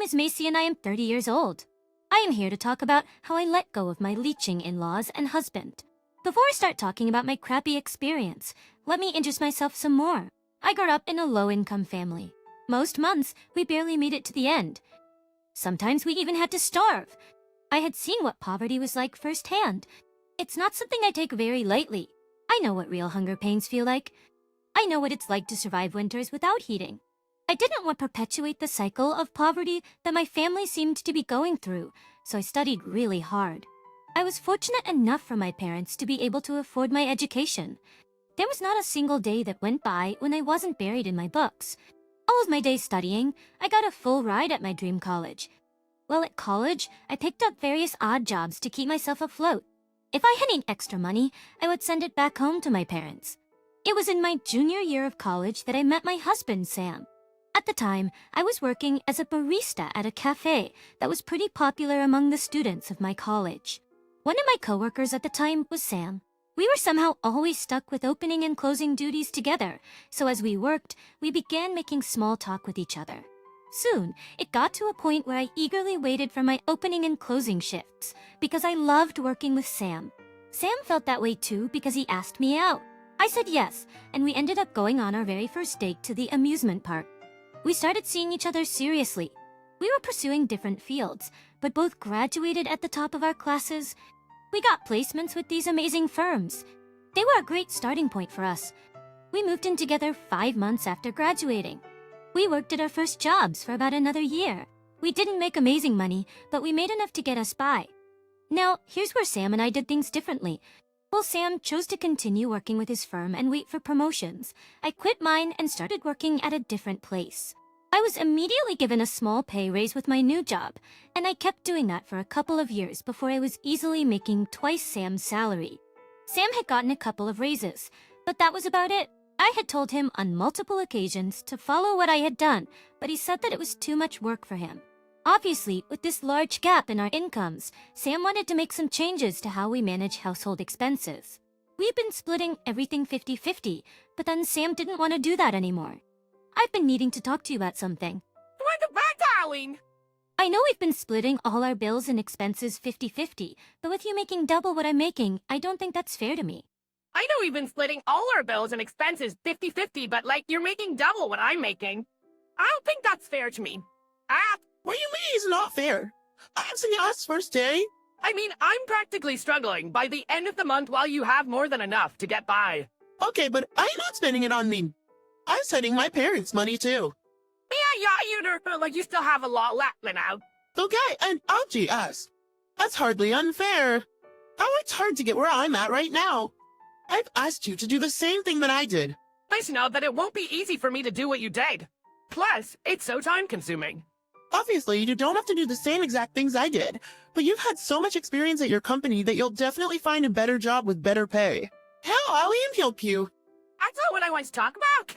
name is Macy and I am 30 years old. I am here to talk about how I let go of my leeching in-laws and husband. Before I start talking about my crappy experience, let me introduce myself some more. I grew up in a low-income family. Most months, we barely made it to the end. Sometimes we even had to starve. I had seen what poverty was like firsthand. It's not something I take very lightly. I know what real hunger pains feel like. I know what it's like to survive winters without heating. I didn't want to perpetuate the cycle of poverty that my family seemed to be going through, so I studied really hard. I was fortunate enough for my parents to be able to afford my education. There was not a single day that went by when I wasn't buried in my books. All of my days studying, I got a full ride at my dream college. While at college, I picked up various odd jobs to keep myself afloat. If I had any extra money, I would send it back home to my parents. It was in my junior year of college that I met my husband, Sam. At the time, I was working as a barista at a cafe that was pretty popular among the students of my college. One of my coworkers at the time was Sam. We were somehow always stuck with opening and closing duties together, so as we worked, we began making small talk with each other. Soon, it got to a point where I eagerly waited for my opening and closing shifts, because I loved working with Sam. Sam felt that way too because he asked me out. I said yes, and we ended up going on our very first date to the amusement park. We started seeing each other seriously. We were pursuing different fields, but both graduated at the top of our classes. We got placements with these amazing firms. They were a great starting point for us. We moved in together 5 months after graduating. We worked at our first jobs for about another year. We didn't make amazing money, but we made enough to get us by. Now, here's where Sam and I did things differently. While Sam chose to continue working with his firm and wait for promotions, I quit mine and started working at a different place. I was immediately given a small pay raise with my new job, and I kept doing that for a couple of years before I was easily making twice Sam's salary. Sam had gotten a couple of raises, but that was about it. I had told him on multiple occasions to follow what I had done, but he said that it was too much work for him. Obviously, with this large gap in our incomes, Sam wanted to make some changes to how we manage household expenses. We've been splitting everything 50-50, but then Sam didn't want to do that anymore. I've been needing to talk to you about something. What about, darling? I know we've been splitting all our bills and expenses 50-50, but with you making double what I'm making, I don't think that's fair to me. I know we've been splitting all our bills and expenses 50-50, but you're making double what I'm making. I don't think that's fair to me. What do you mean it's not fair? I'm saying us first day. I mean, I'm practically struggling by the end of the month while you have more than enough to get by. Okay, but I'm not spending it on me. I'm sending my parents money too. Yeah, you still have a lot left now. Okay, and Algie asked. That's hardly unfair. I worked hard to get where I'm at right now. I've asked you to do the same thing that I did. Nice to know that it won't be easy for me to do what you did. Plus, it's so time-consuming. Obviously, you don't have to do the same exact things I did, but you've had so much experience at your company that you'll definitely find a better job with better pay. Hell, I'll even help you. That's not what I want to talk about.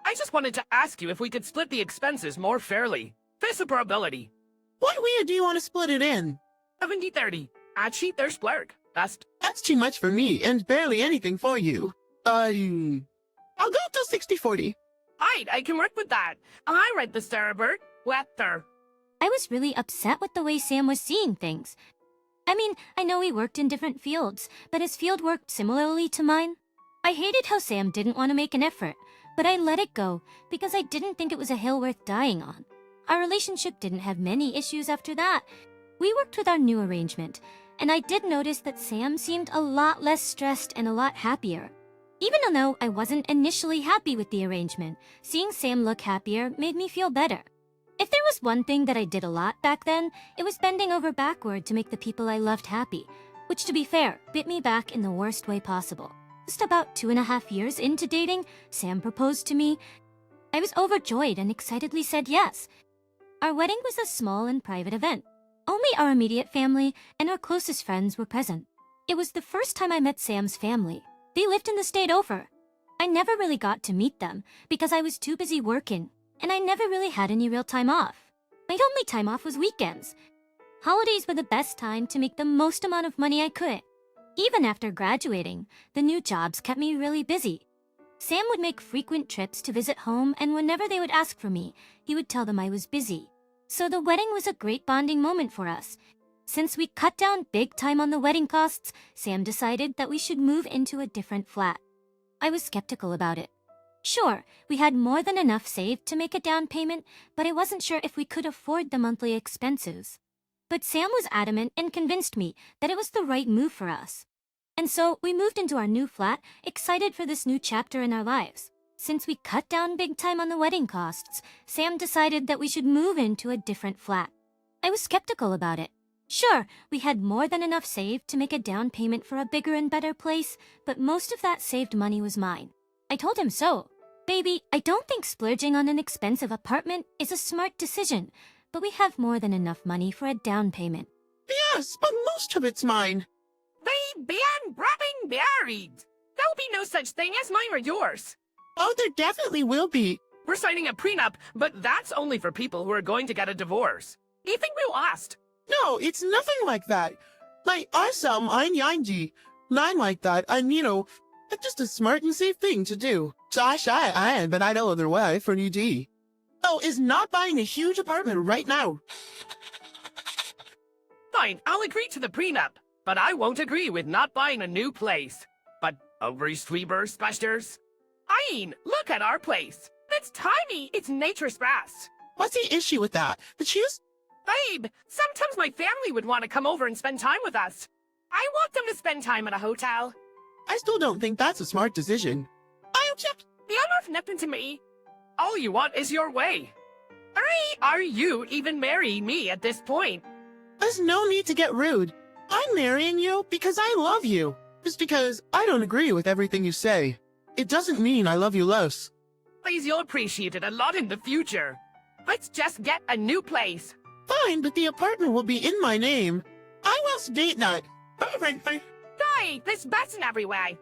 I just wanted to ask you if we could split the expenses more fairly. Reciprocity. What way do you want to split it in? 70-30. I'd cheat their splurg. That's too much for me, and barely anything for you. I'll go to 60-40. I can work with that. I read the Starboard. Weather. I was really upset with the way Sam was seeing things. I mean, I know he worked in different fields, but his field worked similarly to mine. I hated how Sam didn't want to make an effort, but I let it go because I didn't think it was a hill worth dying on. Our relationship didn't have many issues after that. We worked with our new arrangement, and I did notice that Sam seemed a lot less stressed and a lot happier. Even though I wasn't initially happy with the arrangement, seeing Sam look happier made me feel better. If there was one thing that I did a lot back then, it was bending over backward to make the people I loved happy, which to be fair, bit me back in the worst way possible. Just about 2.5 years into dating, Sam proposed to me. I was overjoyed and excitedly said yes. Our wedding was a small and private event. Only our immediate family and our closest friends were present. It was the first time I met Sam's family. They lived in the state over. I never really got to meet them because I was too busy working, and I never really had any real time off. My only time off was weekends. Holidays were the best time to make the most amount of money I could. Even after graduating, the new jobs kept me really busy. Sam would make frequent trips to visit home, and whenever they would ask for me, he would tell them I was busy. So the wedding was a great bonding moment for us. Since we cut down big time on the wedding costs, Sam decided that we should move into a different flat. I was skeptical about it. Sure, we had more than enough saved to make a down payment, but I wasn't sure if we could afford the monthly expenses. But Sam was adamant and convinced me that it was the right move for us. And so we moved into our new flat, excited for this new chapter in our lives. Since we cut down big time on the wedding costs, Sam decided that we should move into a different flat. I was skeptical about it. Sure, we had more than enough saved to make a down payment for a bigger and better place, but most of that saved money was mine. I told him so. Baby, I don't think splurging on an expensive apartment is a smart decision, but we have more than enough money for a down payment. Yes, but most of it's mine. They began getting married. There'll be no such thing as mine or yours. Oh, there definitely will be. We're signing a prenup, but that's only for people who are going to get a divorce. You think we'll last? No, it's nothing like that. Like, awesome, I'm Yanji. Not like that, it's just a smart and safe thing to do. Josh, but I know other way for UD. Oh, is not buying a huge apartment right now. Fine, I'll agree to the prenup, but I won't agree with not buying a new place. But overstreebers. Look at our place. It's tiny. It's nature's best. What's the issue with that? The choose? Babe, sometimes my family would want to come over and spend time with us. I want them to spend time at a hotel. I still don't think that's a smart decision. I object. You have nothing to me. All you want is your way. Are you even marrying me at this point? There's no need to get rude. I'm marrying you because I love you. Just because I don't agree with everything you say. It doesn't mean I love you less. Please, you'll appreciate it a lot in the future. Let's just get a new place. Fine, but the apartment will be in my name. I will state that. Guy, there's beds in every way.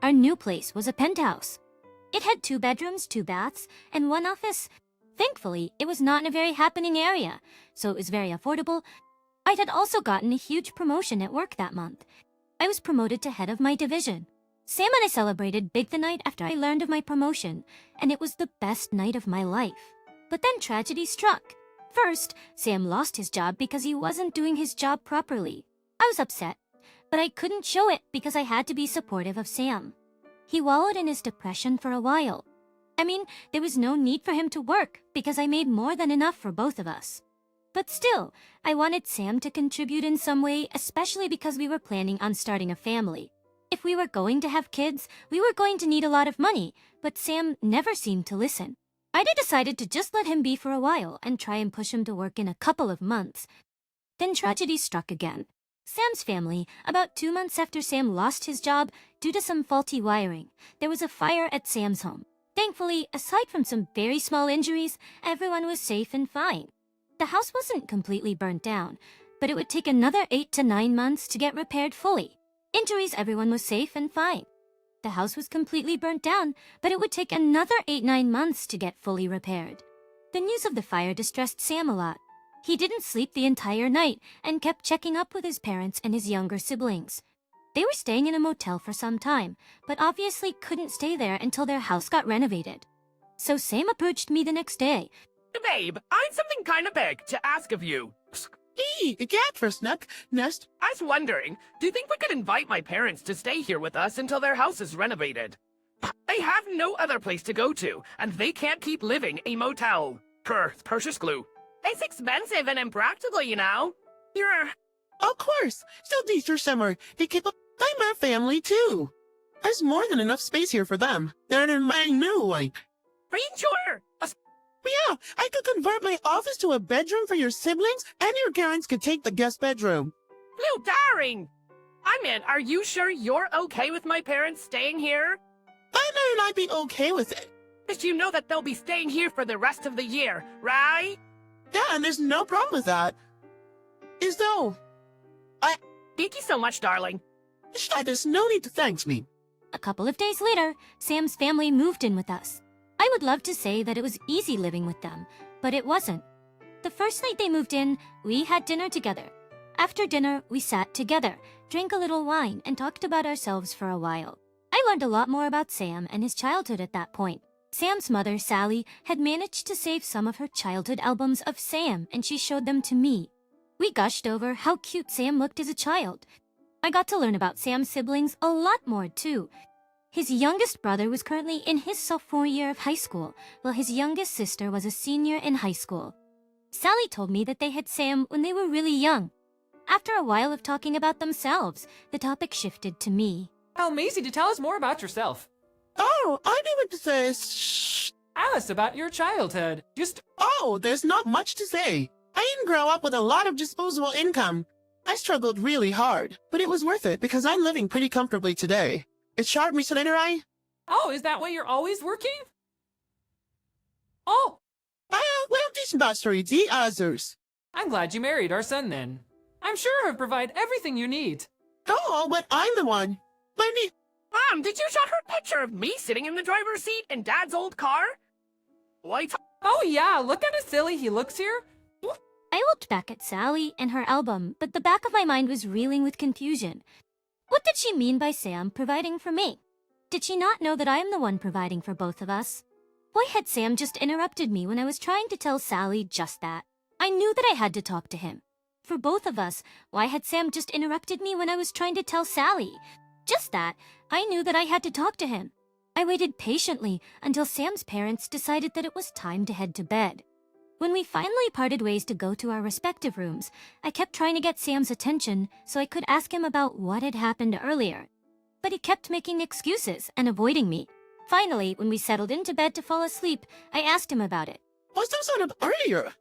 Our new place was a penthouse. It had 2 bedrooms, 2 baths, and 1 office. Thankfully, it was not in a very happening area, so it was very affordable. I had also gotten a huge promotion at work that month. I was promoted to head of my division. Sam and I celebrated big the night after I learned of my promotion, and it was the best night of my life. But then tragedy struck. First, Sam lost his job because he wasn't doing his job properly. I was upset, but I couldn't show it because I had to be supportive of Sam. He wallowed in his depression for a while. There was no need for him to work because I made more than enough for both of us. But still, I wanted Sam to contribute in some way, especially because we were planning on starting a family. If we were going to have kids, we were going to need a lot of money, but Sam never seemed to listen. I decided to just let him be for a while and try and push him to work in a couple of months. Then tragedy struck again. Sam's family, about 2 months after Sam lost his job due to some faulty wiring, there was a fire at Sam's home. Thankfully, aside from some very small injuries, everyone was safe and fine. The house wasn't completely burnt down, but it would take another 8 to 9 months to get repaired fully. Injuries, everyone was safe and fine. The house was completely burnt down, but it would take another 8-9 months to get fully repaired. The news of the fire distressed Sam a lot. He didn't sleep the entire night and kept checking up with his parents and his younger siblings. They were staying in a motel for some time, but obviously couldn't stay there until their house got renovated. So Sam approached me the next day. Babe, I have something kind of big to ask of you. Get first, Nest. I was wondering, do you think we could invite my parents to stay here with us until their house is renovated? They have no other place to go to, and they can't keep living a motel. Precious glue. It's expensive and impractical, you know. Of course. Still teacher summer. They keep up my family, too. There's more than enough space here for them. They're in my new one. Are you sure? Yeah, I could convert my office to a bedroom for your siblings, and your parents could take the guest bedroom. Blue Daring! Are you sure you're okay with my parents staying here? I know I'd be okay with it. Because you know that they'll be staying here for the rest of the year, right? Yeah, and there's no problem with that. Thank you so much, darling. There's no need to thank me. A couple of days later, Sam's family moved in with us. I would love to say that it was easy living with them, but it wasn't. The first night they moved in, we had dinner together. After dinner, we sat together, drank a little wine, and talked about ourselves for a while. I learned a lot more about Sam and his childhood at that point. Sam's mother, Sally, had managed to save some of her childhood albums of Sam, and she showed them to me. We gushed over how cute Sam looked as a child. I got to learn about Sam's siblings a lot more, too. His youngest brother was currently in his sophomore year of high school, while his youngest sister was a senior in high school. Sally told me that they had Sam when they were really young. After a while of talking about themselves, the topic shifted to me. Oh, Maisie, to tell us more about yourself. Oh, I knew what to say. Shh. Alice, about your childhood. Oh, there's not much to say. I didn't grow up with a lot of disposable income. I struggled really hard, but it was worth it because I'm living pretty comfortably today. It's sharp, Miss Lenerai. Oh, is that why you're always working? Oh, Well, this backstory, the others. I'm glad you married our son then. I'm sure he'll provide everything you need. Oh, but I'm the one. Lenny, Mom, did you show her a picture of me sitting in the driver's seat in Dad's old car? What? Oh yeah, look at how silly he looks here. I looked back at Sally and her album, but the back of my mind was reeling with confusion. What did she mean by Sam providing for me? Did she not know that I am the one providing for both of us? Why had Sam just interrupted me when I was trying to tell Sally just that? I knew that I had to talk to him. For both of us, why had Sam just interrupted me when I was trying to tell Sally? Just that, I knew that I had to talk to him. I waited patiently until Sam's parents decided that it was time to head to bed. When we finally parted ways to go to our respective rooms, I kept trying to get Sam's attention so I could ask him about what had happened earlier. But he kept making excuses and avoiding me. Finally, when we settled into bed to fall asleep, I asked him about it. what's that sort of earlier?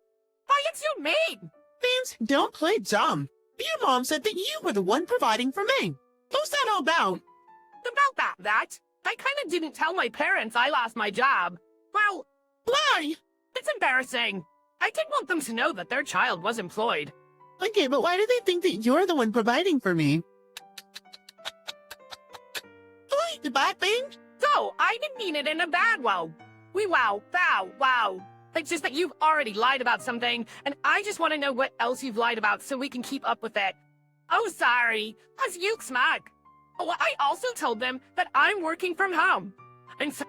Why, it's you, me! Vance, don't play dumb. Your mom said that you were the one providing for me. What's that all about? About that. I kinda didn't tell my parents I lost my job. Well, Why? it's embarrassing. I didn't want them to know that their child was employed. Okay, but why do they think that you're the one providing for me? Why, the bad thing? So, I didn't mean it in a bad way. Wow. It's just that you've already lied about something, and I just want to know what else you've lied about so we can keep up with it. Oh, sorry. That's you, smug. Oh, I also told them that I'm working from home. And so,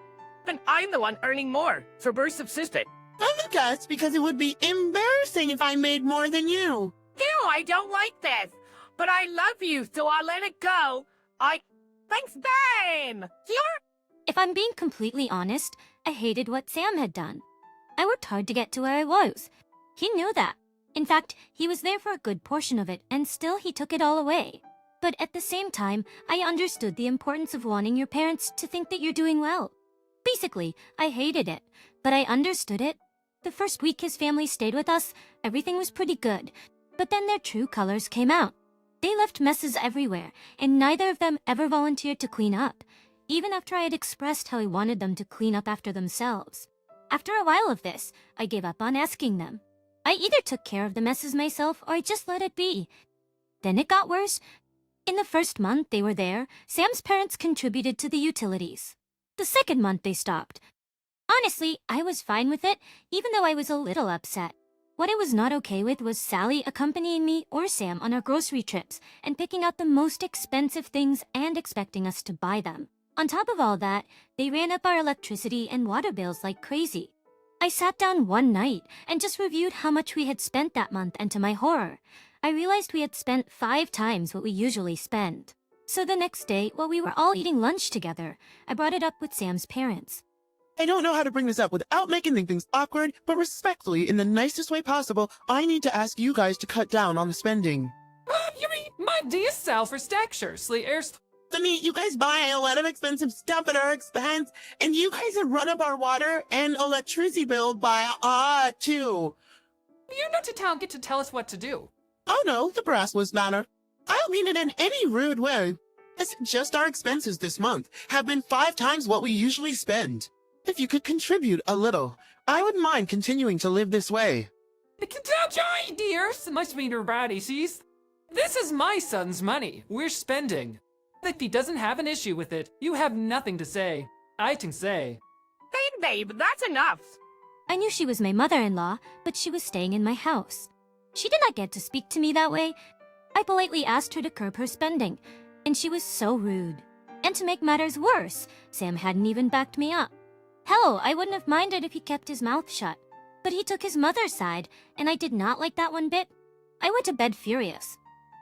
then I'm the one earning more, so we're subsistent. I'm a guess because it would be embarrassing if I made more than you. Ew, I don't like this. But I love you, so I'll let it go. Thanks, Ben! If I'm being completely honest, I hated what Sam had done. I worked hard to get to where I was. He knew that. In fact, he was there for a good portion of it, and still he took it all away. But at the same time, I understood the importance of wanting your parents to think that you're doing well. Basically, I hated it, but I understood it. The first week his family stayed with us, everything was pretty good. But then their true colors came out. They left messes everywhere, and neither of them ever volunteered to clean up, even after I had expressed how I wanted them to clean up after themselves. After a while of this, I gave up on asking them. I either took care of the messes myself or I just let it be. Then it got worse. In the first month they were there, Sam's parents contributed to the utilities. The second month they stopped. Honestly, I was fine with it, even though I was a little upset. What I was not okay with was Sally accompanying me or Sam on our grocery trips and picking out the most expensive things and expecting us to buy them. On top of all that, they ran up our electricity and water bills like crazy. I sat down one night and just reviewed how much we had spent that month, and to my horror, I realized we had spent 5 times what we usually spend. So the next day, while we were all eating lunch together, I brought it up with Sam's parents. I don't know how to bring this up without making things awkward, but respectfully, in the nicest way possible, I need to ask you guys to cut down on the spending. You mean, my dear self for seriously, erst. I mean, you guys buy a lot of expensive stuff at our expense, and you guys have run up our water and electricity bill by too. You not to town get to tell us what to do. Oh no, the brass was manner. I don't mean it in any rude way. It's just our expenses this month have been 5 times what we usually spend. If you could contribute a little, I wouldn't mind continuing to live this way. Joy, dears, must be your body sees. This is my son's money. We're spending. If he doesn't have an issue with it, you have nothing to say. I can say. Babe, that's enough. I knew she was my mother-in-law, but she was staying in my house. She did not get to speak to me that way. I politely asked her to curb her spending, and she was so rude. And to make matters worse, Sam hadn't even backed me up. Hell, I wouldn't have minded if he kept his mouth shut. But he took his mother's side, and I did not like that one bit. I went to bed furious.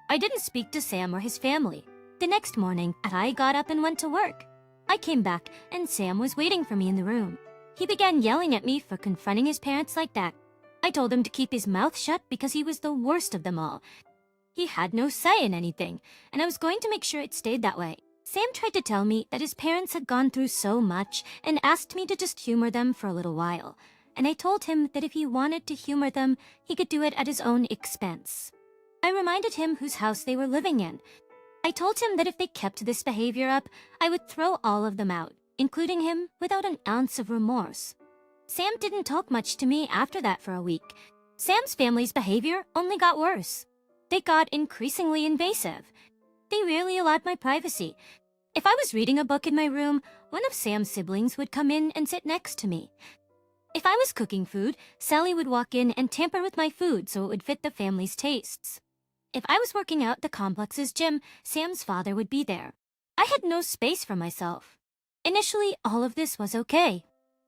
I didn't speak to Sam or his family. The next morning, I got up and went to work. I came back, and Sam was waiting for me in the room. He began yelling at me for confronting his parents like that. I told him to keep his mouth shut because he was the worst of them all. He had no say in anything, and I was going to make sure it stayed that way. Sam tried to tell me that his parents had gone through so much and asked me to just humor them for a little while. And I told him that if he wanted to humor them, he could do it at his own expense. I reminded him whose house they were living in. I told him that if they kept this behavior up, I would throw all of them out, including him, without an ounce of remorse. Sam didn't talk much to me after that for a week. Sam's family's behavior only got worse. They got increasingly invasive. They rarely allowed my privacy. If I was reading a book in my room, one of Sam's siblings would come in and sit next to me. If I was cooking food, Sally would walk in and tamper with my food so it would fit the family's tastes. If I was working out at the complex's gym, Sam's father would be there. I had no space for myself. Initially, all of this was okay.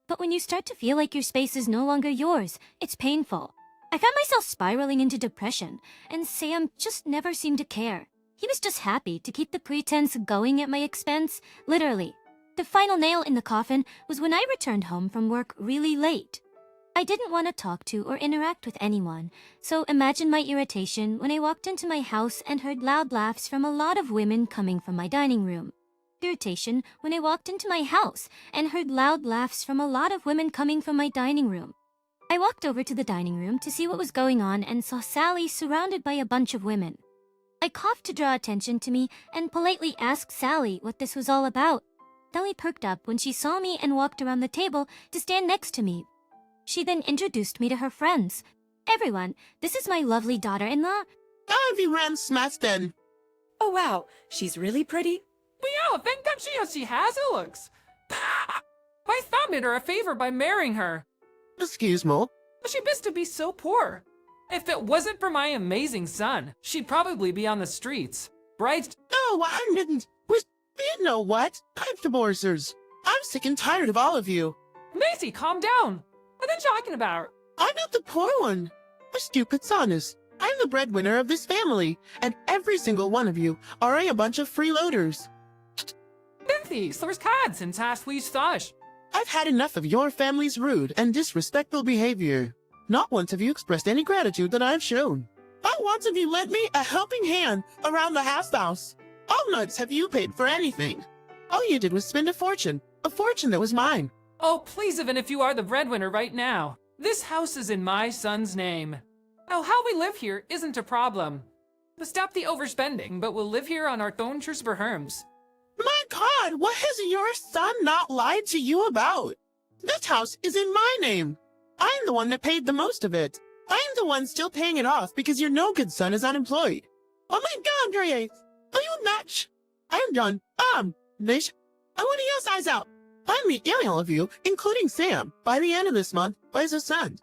But when you start to feel like your space is no longer yours, it's painful. I found myself spiraling into depression, and Sam just never seemed to care. He was just happy to keep the pretense going at my expense, literally. The final nail in the coffin was when I returned home from work really late. I didn't want to talk to or interact with anyone, so imagine my irritation when I walked into my house and heard loud laughs from a lot of women coming from my dining room. Irritation when I walked into my house and heard loud laughs from a lot of women coming from my dining room. I walked over to the dining room to see what was going on and saw Sally surrounded by a bunch of women. I coughed to draw attention to me and politely asked Sally what this was all about. Sally perked up when she saw me and walked around the table to stand next to me. She then introduced me to her friends. Everyone, this is my lovely daughter-in-law. Have you ran smashed then? Oh wow, she's really pretty. But yeah, thank God she has it looks. I thought did her a favor by marrying her. Excuse me? She missed to be so poor. If it wasn't for my amazing son, she'd probably be on the streets. Brides. No, I didn't. You know what? I'm divorcers. I'm sick and tired of all of you. Macy, calm down. What are you talking about? I'm not the poor one. My stupid son is. I'm the breadwinner of this family, and every single one of you are a bunch of freeloaders. Cynthia, there's cards in last week's stash. I've had enough of your family's rude and disrespectful behavior. Not once have you expressed any gratitude that I've shown. Not once have you lent me a helping hand around the house. All nuts have you paid for anything. All you did was spend a fortune that was mine. Oh, please, even if you are the breadwinner right now. This house is in my son's name. Now, how we live here isn't a problem. We'll stop the overspending, but we'll live here on our own terms. My God, what has your son not lied to you about? This house is in my name. I'm the one that paid the most of it. I'm the one still paying it off because your no-good son is unemployed. Oh my God, Grace! Are you a match? I'm done. Nish, I want your eyes out. I'm meeting all of you, including Sam, by the end of this month, by his son.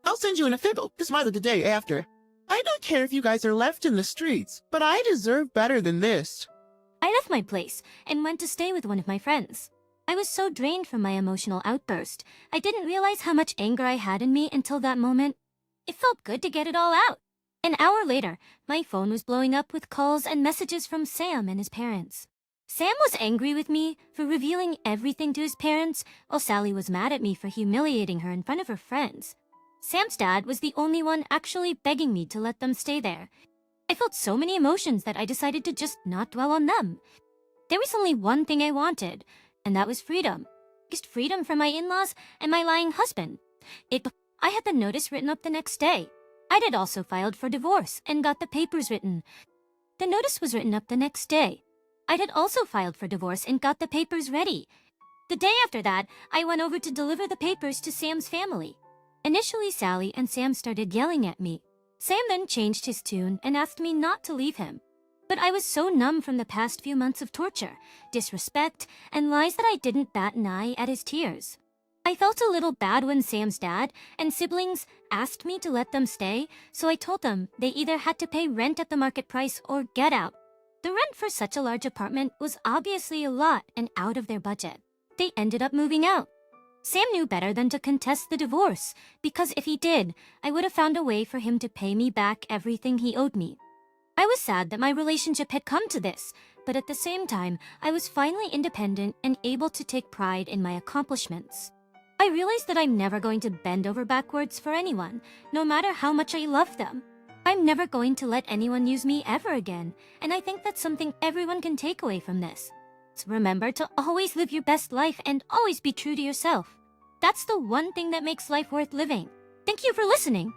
I'll send you in a fiddle, this mother the day after. I don't care if you guys are left in the streets, but I deserve better than this. I left my place and went to stay with one of my friends. I was so drained from my emotional outburst, I didn't realize how much anger I had in me until that moment. It felt good to get it all out. An hour later, my phone was blowing up with calls and messages from Sam and his parents. Sam was angry with me for revealing everything to his parents, while Sally was mad at me for humiliating her in front of her friends. Sam's dad was the only one actually begging me to let them stay there. I felt so many emotions that I decided to just not dwell on them. There was only one thing I wanted, and that was freedom. Just freedom from my in-laws and my lying husband. I had the notice written up the next day. I had also filed for divorce and got the papers written. The notice was written up the next day. I had also filed for divorce and got the papers ready. The day after that, I went over to deliver the papers to Sam's family. Initially, Sally and Sam started yelling at me. Sam then changed his tune and asked me not to leave him. But I was so numb from the past few months of torture, disrespect, and lies that I didn't bat an eye at his tears. I felt a little bad when Sam's dad and siblings asked me to let them stay, so I told them they either had to pay rent at the market price or get out. The rent for such a large apartment was obviously a lot and out of their budget. They ended up moving out. Sam knew better than to contest the divorce, because if he did, I would have found a way for him to pay me back everything he owed me. I was sad that my relationship had come to this, but at the same time, I was finally independent and able to take pride in my accomplishments. I realized that I'm never going to bend over backwards for anyone, no matter how much I love them. I'm never going to let anyone use me ever again, and I think that's something everyone can take away from this. So remember to always live your best life and always be true to yourself. That's the one thing that makes life worth living. Thank you for listening.